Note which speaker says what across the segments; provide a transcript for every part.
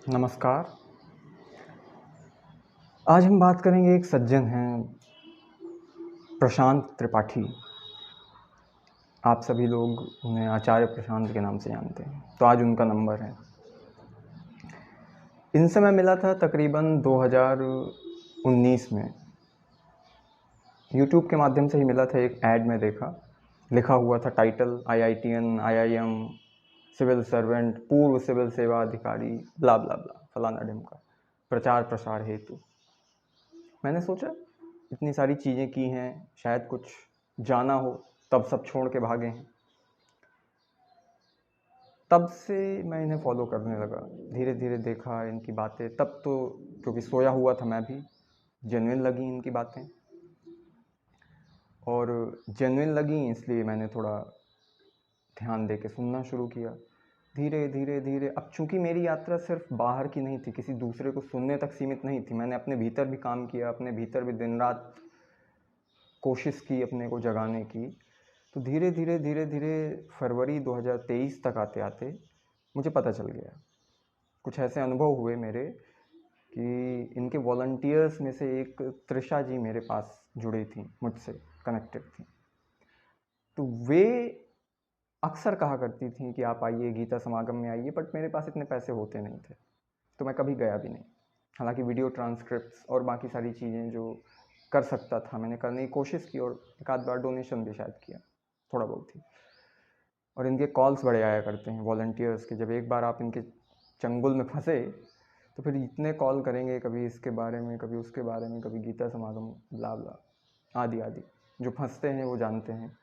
Speaker 1: नमस्कार। आज हम बात करेंगे, एक सज्जन हैं प्रशांत त्रिपाठी। आप सभी लोग उन्हें आचार्य प्रशांत के नाम से जानते हैं। तो आज उनका नंबर है। इनसे मैं मिला था तकरीबन 2019 में। यूट्यूब के माध्यम से ही मिला था। एक ऐड में देखा, लिखा हुआ था title IITN, IIM, civil servant, पूर्व सिविल सेवा अधिकारी, ब्ला ब्ला ब्ला, फलाना ढिमका, प्रचार प्रसार हेतु। मैंने सोचा इतनी सारी चीज़ें की हैं, शायद कुछ जाना हो, तब सब छोड़ के भागे हैं। तब से मैं इन्हें फॉलो करने लगा। धीरे धीरे देखा इनकी बातें। तब तो क्योंकि सोया हुआ था मैं भी, जेन्युइन लगी इनकी बातें, और जेन्युइन लगी इसलिए मैंने थोड़ा ध्यान दे के सुनना शुरू किया। धीरे धीरे धीरे अब चूंकि मेरी यात्रा सिर्फ बाहर की नहीं थी, किसी दूसरे को सुनने तक सीमित नहीं थी। मैंने अपने भीतर भी काम किया, अपने भीतर भी दिन रात कोशिश की अपने को जगाने की। तो धीरे धीरे धीरे धीरे फरवरी 2023 तक आते आते मुझे पता चल गया। कुछ ऐसे अनुभव हुए मेरे कि इनके वॉलंटियर्स में से एक त्रिशा जी मेरे पास जुड़ी थी, मुझसे कनेक्टेड थी। तो वे अक्सर कहा करती थी कि आप आइए, गीता समागम में आइए, बट मेरे पास इतने पैसे होते नहीं थे, तो मैं कभी गया भी नहीं। हालांकि वीडियो ट्रांसक्रिप्ट्स और बाकी सारी चीज़ें जो कर सकता था मैंने करने की कोशिश की, और एक आध बार डोनेशन भी शायद किया, थोड़ा बहुत ही। और इनके कॉल्स बड़े आया करते हैं वॉलंटियर्स के। जब एक बार आप इनके चंगुल में फंसे तो फिर इतने कॉल करेंगे, कभी इसके बारे में, कभी उसके बारे में, कभी गीता समागम, ब्ला ब्ला, आदि आदि। जो फंसते हैं वो जानते हैं।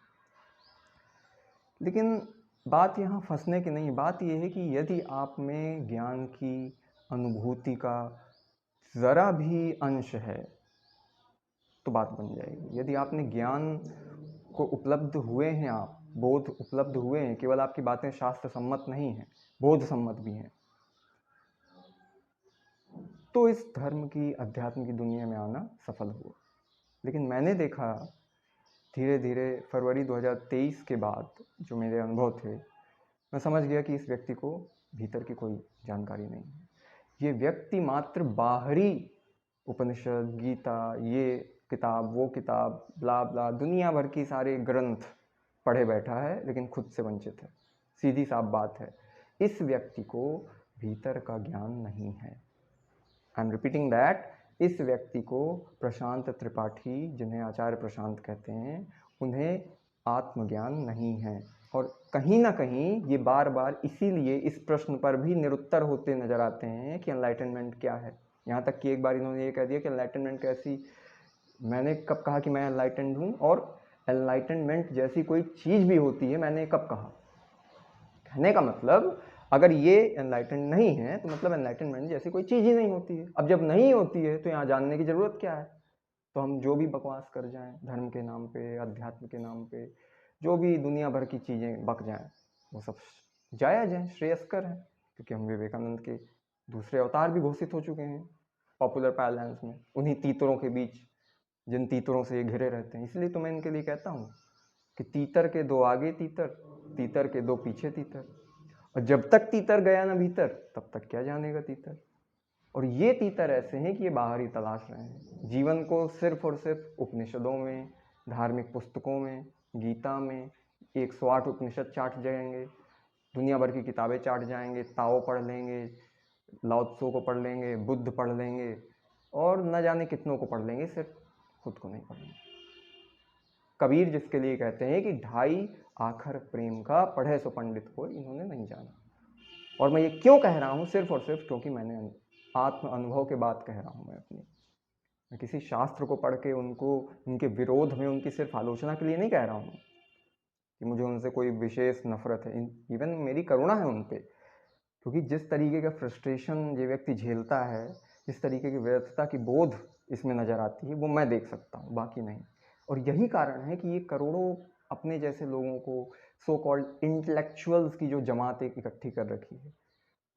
Speaker 1: लेकिन बात यहाँ फंसने की नहीं, बात यह है कि यदि आप में ज्ञान की अनुभूति का ज़रा भी अंश है तो बात बन जाएगी। यदि आपने ज्ञान को उपलब्ध हुए हैं, आप बोध उपलब्ध हुए हैं, केवल आपकी बातें शास्त्र सम्मत नहीं हैं, बोध सम्मत भी हैं, तो इस धर्म की, अध्यात्म की दुनिया में आना सफल हुआ। लेकिन मैंने देखा धीरे धीरे फरवरी 2023 के बाद जो मेरे अनुभव थे, मैं समझ गया कि इस व्यक्ति को भीतर की कोई जानकारी नहीं है। ये व्यक्ति मात्र बाहरी उपनिषद, गीता, ये किताब, वो किताब, ब्ला ब्ला, दुनिया भर की सारे ग्रंथ पढ़े बैठा है, लेकिन खुद से वंचित है। सीधी साफ बात है, इस व्यक्ति को भीतर का ज्ञान नहीं है। आई एम रिपीटिंग दैट, इस व्यक्ति को प्रशांत त्रिपाठी, जिन्हें आचार्य प्रशांत कहते हैं, उन्हें आत्मज्ञान नहीं है। और कहीं ना कहीं ये बार बार इसीलिए इस प्रश्न पर भी निरुत्तर होते नजर आते हैं कि एनलाइटनमेंट क्या है। यहाँ तक कि एक बार इन्होंने ये कह दिया कि एनलाइटनमेंट कैसी, मैंने कब कहा कि मैं एनलाइटेंड हूँ, और एनलाइटनमेंट जैसी कोई चीज़ भी होती है मैंने कब कहा। कहने का मतलब, अगर ये एनलाइटेंड नहीं है तो मतलब एनलाइटनमेंट जैसी कोई चीज़ ही नहीं होती है। अब जब नहीं होती है तो यहाँ जानने की ज़रूरत क्या है। तो हम जो भी बकवास कर जाएं धर्म के नाम पे, अध्यात्म के नाम पे, जो भी दुनिया भर की चीज़ें बक जाएं, वो सब जायज़ हैं, श्रेयस्कर हैं। क्योंकि हम विवेकानंद के दूसरे अवतार भी घोषित हो चुके हैं पॉपुलर पार्लेंस में, उन्हीं तीतरों के बीच, जिन तीतरों से ये घिरे रहते हैं। इसलिए तो मैं इनके लिए कहता हूँ कि तीतर के दो आगे तीतर, तीतर के दो पीछे तीतर, और जब तक तीतर गया ना भीतर, तब तक क्या जानेगा तीतर। और ये तीतर ऐसे हैं कि ये बाहर ही तलाश रहे हैं जीवन को, सिर्फ और सिर्फ उपनिषदों में, धार्मिक पुस्तकों में, गीता में 108 उपनिषद चाट जाएंगे, दुनिया भर की किताबें चाट जाएंगे, ताओ पढ़ लेंगे, लाओ त्सो को पढ़ लेंगे, बुद्ध पढ़ लेंगे, और न जाने कितनों को पढ़ लेंगे, सिर्फ खुद को नहीं पढ़ेंगे। कबीर जिसके लिए कहते हैं कि ढाई आखर प्रेम का, पढ़े सो पंडित को, इन्होंने नहीं जाना। और मैं ये क्यों कह रहा हूँ, सिर्फ और सिर्फ क्योंकि मैंने आत्म अनुभव के बात कह रहा हूँ। मैं किसी शास्त्र को पढ़ के उनको, उनके विरोध में, उनकी सिर्फ आलोचना के लिए नहीं कह रहा हूँ कि मुझे उनसे कोई विशेष नफरत है। इवन मेरी करुणा है उन पर, क्योंकि जिस तरीके का फ्रस्ट्रेशन ये व्यक्ति झेलता है, जिस तरीके की व्यर्थता की बोध इसमें नज़र आती है, वो मैं देख सकता हूँ, बाकी नहीं। और यही कारण है कि ये करोड़ों अपने जैसे लोगों को, सो कॉल्ड इंटेलेक्चुअल्स की जो जमात एक इकट्ठी कर रखी है,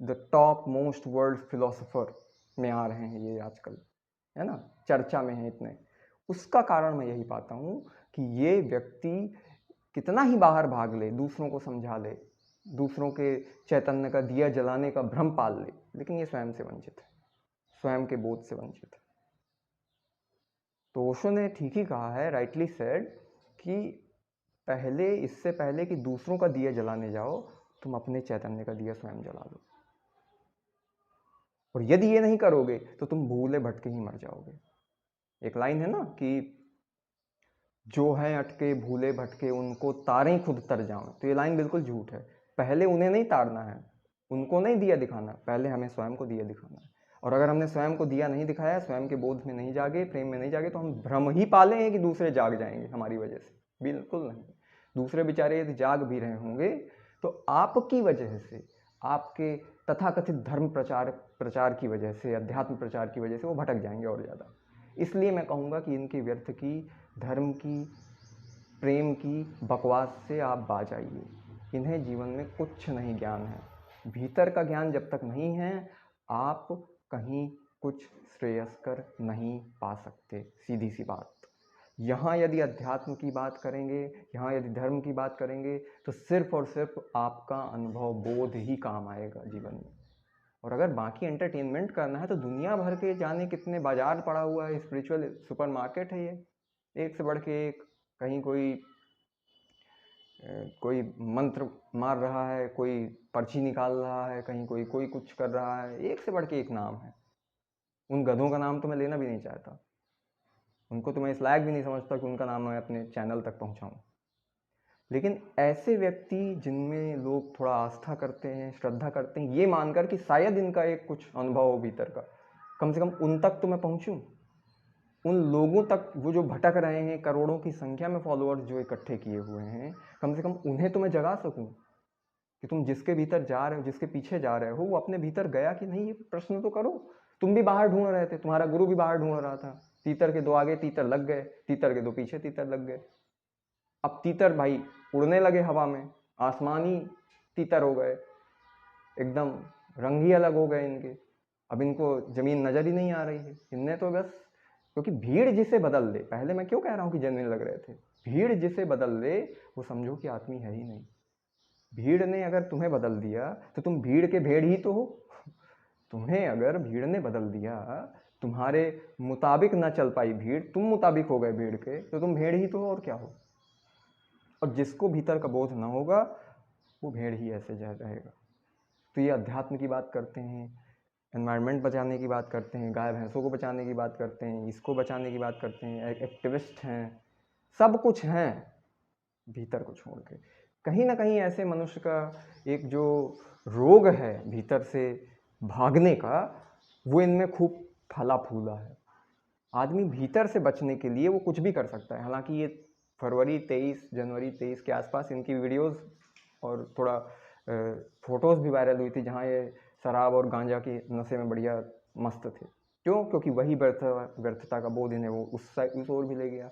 Speaker 1: the top most world philosopher में आ रहे हैं ये आजकल, है ना, चर्चा में है इतने। उसका कारण मैं यही पाता हूँ कि ये व्यक्ति कितना ही बाहर भाग ले, दूसरों को समझा ले, दूसरों के चैतन्य का दिया जलाने का भ्रम पाल ले, लेकिन ये स्वयं से वंचित है, स्वयं के बोध से वंचित है। तो ओशो ने ठीक ही कहा है, राइटली सेड, कि इससे पहले कि दूसरों का दिया जलाने जाओ, तुम अपने चैतन्य का दिया स्वयं जला लो। और यदि ये नहीं करोगे तो तुम भूले भटके ही मर जाओगे। एक लाइन है ना कि जो है अटके भूले भटके उनको तारें खुद तर जाओ। तो ये लाइन बिल्कुल झूठ है। पहले उन्हें नहीं तारना है, उनको नहीं दिया दिखाना, पहले हमें स्वयं को दिया दिखाना है। और अगर हमने स्वयं को दिया नहीं दिखाया, स्वयं के बोध में नहीं जागे, प्रेम में नहीं जागे, तो हम भ्रम ही पाले हैं कि दूसरे जाग जाएंगे हमारी वजह से। बिल्कुल नहीं। दूसरे बेचारे यदि जाग भी रहे होंगे तो आपकी वजह से, आपके तथाकथित धर्म प्रचार की वजह से, अध्यात्म प्रचार की वजह से वो भटक जाएंगे और ज़्यादा। इसलिए मैं कहूँगा कि इनकी व्यर्थ की, धर्म की, प्रेम की बकवास से आप बाज आइए। इन्हें जीवन में कुछ नहीं ज्ञान है। भीतर का ज्ञान जब तक नहीं है, आप कहीं कुछ श्रेयस्कर नहीं पा सकते। सीधी सी बात। यहाँ यदि अध्यात्म की बात करेंगे, यहाँ यदि धर्म की बात करेंगे, तो सिर्फ और सिर्फ आपका अनुभव बोध ही काम आएगा जीवन में। और अगर बाकी एंटरटेनमेंट करना है तो दुनिया भर के जाने कितने बाजार पड़ा हुआ है, स्पिरिचुअल सुपरमार्केट है ये, एक से बढ़ के एक। कहीं कोई मंत्र मार रहा है, कोई पर्ची निकाल रहा है, कहीं कोई कुछ कर रहा है, एक से बढ़ के एक नाम है। उन गधों का नाम तो मैं लेना भी नहीं चाहता, उनको तो मैं इस लायक भी नहीं समझता कि उनका नाम मैं अपने चैनल तक पहुंचाऊं। लेकिन ऐसे व्यक्ति जिनमें लोग थोड़ा आस्था करते हैं, श्रद्धा करते हैं, ये मानकर कि शायद इनका एक कुछ अनुभव हो भीतर का, कम से कम उन तक तो मैं पहुंचूं, उन लोगों तक, वो जो भटक रहे हैं, करोड़ों की संख्या में फॉलोअर्स जो इकट्ठे किए हुए हैं, कम से कम उन्हें तो मैं जगा सकूं कि तुम जिसके भीतर जा रहे हो, जिसके पीछे जा रहे हो, वो अपने भीतर गया कि नहीं, ये प्रश्न तो करो। तुम भी बाहर ढूंढ रहे थे, तुम्हारा गुरु भी बाहर ढूंढ रहा था, तीतर के दो आगे तीतर लग गए, तीतर के दो पीछे तीतर लग गए। अब तीतर भाई उड़ने लगे हवा में, आसमानी तीतर हो गए, एकदम रंग ही अलग हो गए इनके। अब इनको जमीन नजर ही नहीं आ रही है। इनने तो बस, क्योंकि भीड़ जिसे बदल दे, पहले मैं क्यों कह रहा हूँ कि जेन्युइन लग रहे थे, भीड़ जिसे बदल दे वो समझो कि आदमी है ही नहीं। भीड़ ने अगर तुम्हें बदल दिया तो तुम भीड़ के भेड़ ही तो हो। तुम्हें अगर भीड़ ने बदल दिया, तुम्हारे मुताबिक ना चल पाई भीड़, तुम मुताबिक हो गए भीड़ के, तो तुम भेड़ ही तो हो और क्या हो। और जिसको भीतर का बोध ना होगा वो भेड़ ही ऐसे रहेगा। तो ये अध्यात्म की बात करते हैं, एनवायरनमेंट बचाने की बात करते हैं, गाय भैंसों को बचाने की बात करते हैं, इसको बचाने की बात करते हैं, एक्टिविस्ट हैं, सब कुछ हैं, भीतर को छोड़ के। कहीं ना कहीं ऐसे मनुष्य का एक जो रोग है भीतर से भागने का, वो इनमें खूब फला फूला है। आदमी भीतर से बचने के लिए वो कुछ भी कर सकता है। हालांकि ये जनवरी 23 के आसपास इनकी वीडियोस और थोड़ा फोटोज़ भी वायरल हुई थी, जहाँ ये शराब और गांजा के नशे में बढ़िया मस्त थे। क्यों? क्योंकि वही व्यर्थता का बोध इन्हें वो उस ओर भी ले गया।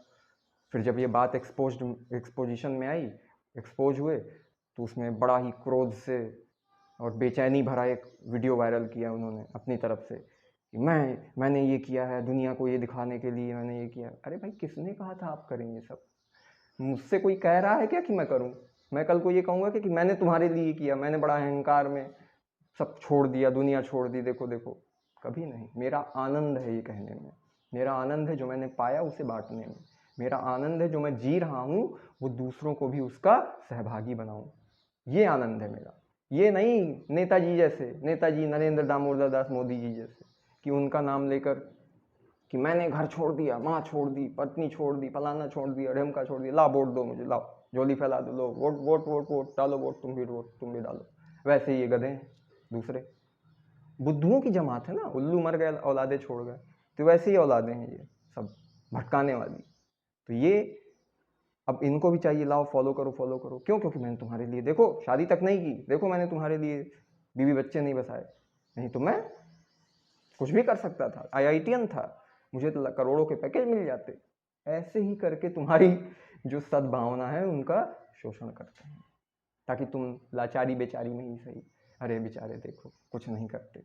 Speaker 1: फिर जब ये बात एक्सपोजिशन में आई, एक्सपोज हुए, तो उसमें बड़ा ही क्रोध से और बेचैनी भरा एक वीडियो वायरल किया उन्होंने अपनी तरफ से कि मैंने ये किया है, दुनिया को ये दिखाने के लिए मैंने ये किया। अरे भाई, किसने कहा था आप करें ये सब? मुझसे कोई कह रहा है क्या कि मैं करूं? मैं कल को ये कहूँगा कि मैंने तुम्हारे लिए किया, मैंने बड़ा अहंकार में सब छोड़ दिया, दुनिया छोड़ दी, देखो देखो। कभी नहीं। मेरा आनंद है ये कहने में, मेरा आनंद है जो मैंने पाया उसे बांटने में, मेरा आनंद है जो मैं जी रहा हूँ वो दूसरों को भी उसका सहभागी बनाऊं। ये आनंद है मेरा। ये नहीं नेताजी जैसे, नेताजी नरेंद्र दामोदर दास मोदी जी जैसे, कि उनका नाम लेकर कि मैंने घर छोड़ दिया, माँ छोड़ दी, पत्नी छोड़ दी, फलाना छोड़ दिया, ढमका छोड़ दिया, ला वोट दो मुझे, लाओ झोली फैला दो, लो वोट वोट वोट वोट डालो, वोट तुम भी डालो। वैसे ही ये गधे हैं दूसरे, बुद्धुओं की जमात है ना, उल्लू मर गए औलादे छोड़ गए, तो वैसे ही औलादे हैं ये सब भटकाने वाली। तो ये अब इनको भी चाहिए, लाओ फॉलो करो फॉलो करो। क्यों? क्योंकि मैंने तुम्हारे लिए, देखो शादी तक नहीं की, देखो मैंने तुम्हारे लिए बीवी बच्चे नहीं बसाए, नहीं तो मैं कुछ भी कर सकता था, IITian था, मुझे तो करोड़ों के पैकेज मिल जाते। ऐसे ही करके तुम्हारी जो सद्भावना है उनका शोषण करते हैं, ताकि तुम लाचारी बेचारी में ही सही, अरे बेचारे देखो कुछ नहीं करते,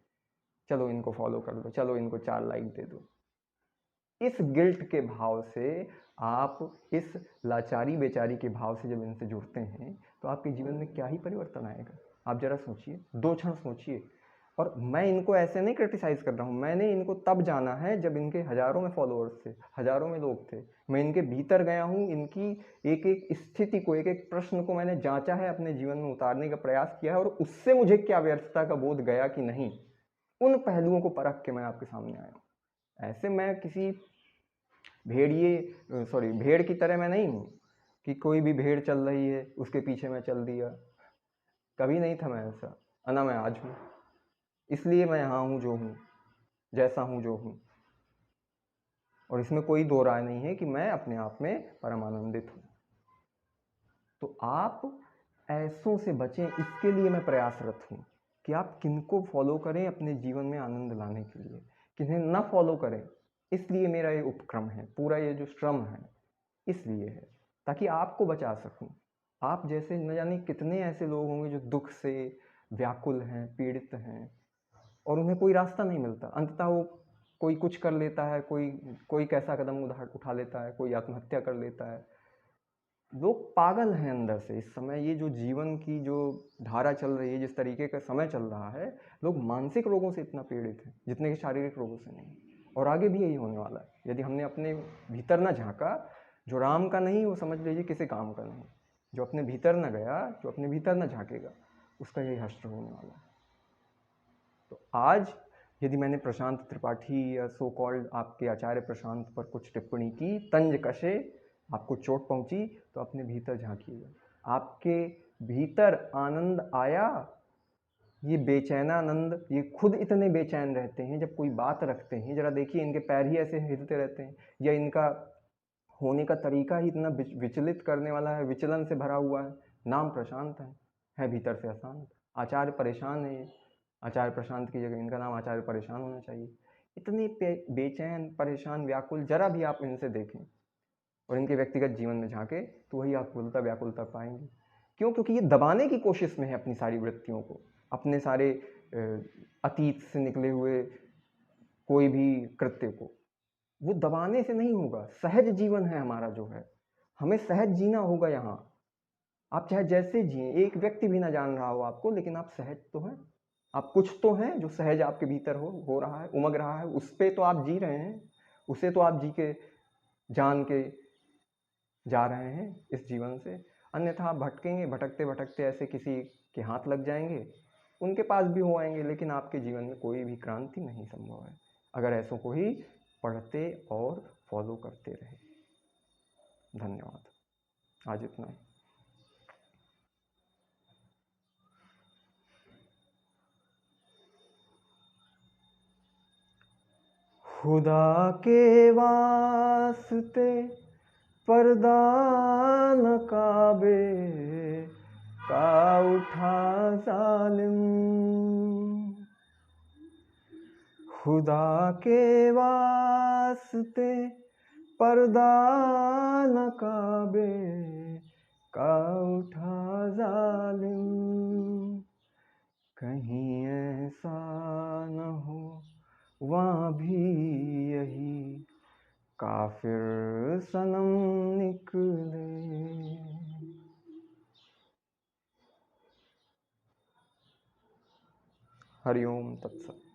Speaker 1: चलो इनको फॉलो कर दो, चलो इनको 4 लाइक दे दो। इस गिल्ट के भाव से आप, इस लाचारी बेचारी के भाव से जब इनसे जुड़ते हैं, तो आपके जीवन में क्या ही परिवर्तन आएगा। आप जरा सोचिए, 2 क्षण सोचिए। और मैं इनको ऐसे नहीं क्रिटिसाइज़ कर रहा हूँ, मैंने इनको तब जाना है जब इनके हज़ारों में फॉलोअर्स थे, हज़ारों में लोग थे। मैं इनके भीतर गया हूँ, इनकी एक-एक स्थिति को, एक-एक प्रश्न को मैंने जाँचा है, अपने जीवन में उतारने का प्रयास किया है, और उससे मुझे क्या व्यर्थता का बोध गया कि नहीं, उन पहलुओं को परख के मैं आपके सामने आया हूँ। ऐसे मैं किसी भेड़ की तरह मैं नहीं हूँ कि कोई भी भेड़ चल रही है उसके पीछे मैं चल दिया। कभी नहीं था मैं ऐसा, ना मैं आज हूँ। इसलिए मैं यहाँ हूँ जो हूँ, जैसा हूँ जो हूँ। और इसमें कोई दो राय नहीं है कि मैं अपने आप में परम आनंदित हूँ। तो आप ऐसों से बचें, इसके लिए मैं प्रयासरत हूँ कि आप किनको फॉलो करें अपने जीवन में आनंद लाने के लिए, किन्हें न फॉलो करें। इसलिए मेरा ये उपक्रम है, पूरा ये जो श्रम है इसलिए है, ताकि आपको बचा सकूं। आप जैसे न जाने कितने ऐसे लोग होंगे जो दुख से व्याकुल हैं, पीड़ित हैं, और उन्हें कोई रास्ता नहीं मिलता। अंततः वो कोई कुछ कर लेता है, कोई कैसा कदम उठा लेता है, कोई आत्महत्या कर लेता है। लोग पागल हैं अंदर से। इस समय ये जो जीवन की जो धारा चल रही है, जिस तरीके का समय चल रहा है, लोग मानसिक रोगों से इतना पीड़ित हैं जितने कि शारीरिक रोगों से नहीं। और आगे भी यही होने वाला है यदि हमने अपने भीतर ना झांका। जो राम का नहीं वो समझ लीजिए किसी काम का नहीं। जो अपने भीतर न गया, जो अपने भीतर न झांकेगा, उसका यही हश्र होने वाला है। तो आज यदि मैंने प्रशांत त्रिपाठी या सो कॉल्ड आपके आचार्य प्रशांत पर कुछ टिप्पणी की, तंज कसे, आपको चोट पहुंची, तो अपने भीतर झांकिएगा। आपके भीतर आनंद आया, ये बेचैनानंद, ये खुद इतने बेचैन रहते हैं जब कोई बात रखते हैं। जरा देखिए, इनके पैर ही ऐसे हिलते रहते हैं, या इनका होने का तरीका ही इतना विचलित करने वाला है, विचलन से भरा हुआ है। नाम प्रशांत है भीतर से अशांत। आचार्य परेशान है, आचार्य प्रशांत की जगह इनका नाम आचार्य परेशान होना चाहिए। इतने बेचैन, परेशान, व्याकुल, जरा भी आप इनसे देखें और इनके व्यक्तिगत जीवन में झांके तो वही आकुलता व्याकुलता पाएंगे। क्यों? क्योंकि ये दबाने की कोशिश में है अपनी सारी वृत्तियों को, अपने सारे अतीत से निकले हुए कोई भी कृत्य को। वो दबाने से नहीं होगा। सहज जीवन है हमारा जो है, हमें सहज जीना होगा यहाँ। आप चाहे जैसे जिए, एक व्यक्ति भी ना जान रहा हो आपको, लेकिन आप सहज तो हैं। आप कुछ तो हैं जो सहज आपके भीतर हो रहा है, उमग रहा है, उस पे तो आप जी रहे हैं, उसे तो आप जी के जान के जा रहे हैं इस जीवन से। अन्यथा आप भटकेंगे, भटकते भटकते ऐसे किसी के हाथ लग जाएंगे, उनके पास भी हो आएंगे, लेकिन आपके जीवन में कोई भी क्रांति नहीं संभव है अगर ऐसों को ही पढ़ते और फॉलो करते रहे। धन्यवाद। आज इतना ही। खुदा के वास्ते पर्दा न काबे का उठा जालिम। खुदा के वास्ते पर्दा न काबे का उठा जालिम। कहीं ऐसा न हो वहाँ भी यही काफिर सनम निकले। हरिओम तत्सत।